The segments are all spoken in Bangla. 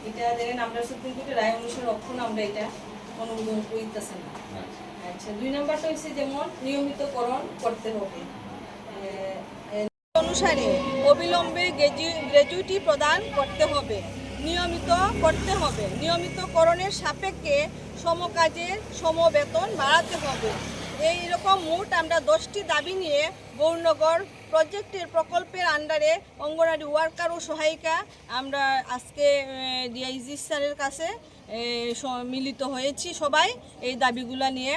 এটা দেখেন আমরা সুপ্রিম কোর্টের রায় অনুসারে রক্ষণ আমরা এটা অনুমোদন করিতেছে না। আচ্ছা 2 নাম্বারটা হচ্ছে যেমন নিয়মিতকরণ করতে হবে অনুসারে অবিলম্বে গ্র্যাচুইটি প্রদান করতে হবে, নিয়মিত করতে হবে, নিয়মিতকরণের সাপেক্ষে সমকাজের সমবেতন বাড়াতে হবে। এইরকম মোট আমরা 10টি দাবি নিয়ে গৌরনগর প্রকল্পের আন্ডারে অঙ্গনওয়াড়ি ওয়ার্কার ও সহায়িকা আমরা আজকে ডিআইজি স্যারের কাছে মিলিত হয়েছি সবাই এই দাবিগুলো নিয়ে।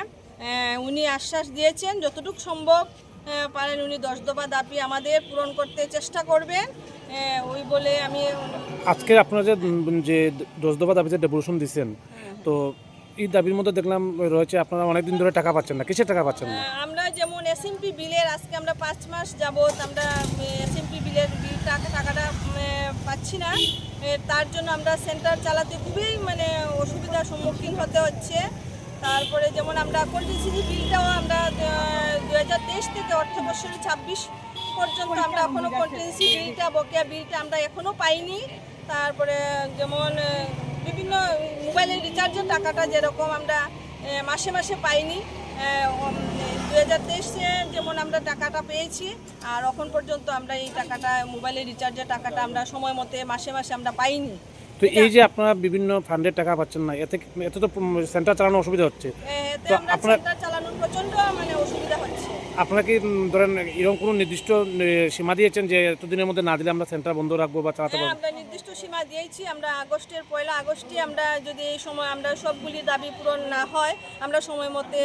উনি আশ্বাস দিয়েছেন যতটুকু সম্ভব পারেন উনি 10 দফা দাবি আমাদের পূরণ করতে চেষ্টা করবেন ওই বলে আমি আজকে আপনারা যে 10 দফা দাবিতে ডেপুটেশন দিচ্ছেন, তো এই দাবির মধ্যে দেখলাম রয়েছে আপনারা অনেকদিন ধরে টাকা পাচ্ছেন না। কিসের টাকা পাচ্ছেন না? আমরা যেমন এসএমপি বিলের আজকে আমরা 5 মাস যাবত আমরা এসএমপি বিলের টাকাটা পাচ্ছি না। তার জন্য আমরা সেন্টার চালাতে খুবই অসুবিধার সম্মুখীন হতে হচ্ছে। তারপরে যেমন আমরা কন্টিনজেন্সি বিলটাও আমরা 2023 থেকে অর্থবর্ষের 26 পর্যন্ত আমরা এখনও কন্টিনজেন্সি বিলটা বকেয়া বিলটা আমরা এখনও পাইনি। তারপরে যেমন বিভিন্ন মোবাইলের রিচার্জের টাকাটা যেরকম আমরা মাসে মাসে পাইনি, 2023-এ যেমন আমরা টাকাটা পেয়েছি আর এখন পর্যন্ত আমরা এই টাকাটা মোবাইলের রিচার্জের টাকাটা আমরা সময় মতে মাসে মাসে আমরা পাইনি। তো এই যে আপনারা বিভিন্ন ফান্ডের টাকা পাচ্ছেন না, এতে তো সেন্টার চালানো অসুবিধা হচ্ছে। তো আপনার সেন্টার চালানোর প্রচন্ড অসুবিধা হচ্ছে। আপনারা কি ধরেন এরকম কোনো নির্দিষ্ট সীমা দিয়েছেন যে এতদিনের মধ্যে না দিলে আমরা সেন্টার বন্ধ রাখবো বা চালাতে পারবো? আমরা নির্দিষ্ট সীমা দিয়েছি। আমরা আগস্টের 1 আগস্টে আমরা যদি এই সময় আমরা সবগুলি দাবি পূরণ না হয় আমরা সময় মতে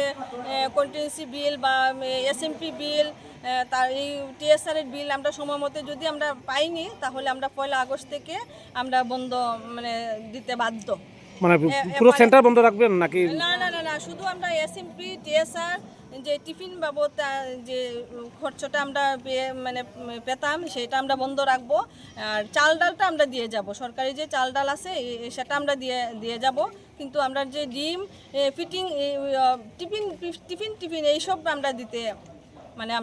কন্টিনজেন্সি বিল বা এসএমপি বিল তার এই টিএসআরের বিল আমরা সময় মতে যদি আমরা পাইনি তাহলে আমরা 1 আগস্ট থেকে আমরা বন্ধ দিতে বাধ্য। মানে পুরো সেন্টার বন্ধ রাখবেন নাকি? না না না না, শুধু আমরা এসএমপি টিএসআর যে টিফিন বাবদ যে খরচটা আমরা পেতাম সেটা আমরা বন্ধ রাখবো। আর চাল ডালটা আমরা দিয়ে যাব, সরকারি যে চাল ডাল আছে সেটা আমরা দিয়ে যাব। কিন্তু আমরা যে ডিম ফিটিং টিফিন এইসব আমরা দিতে আমরা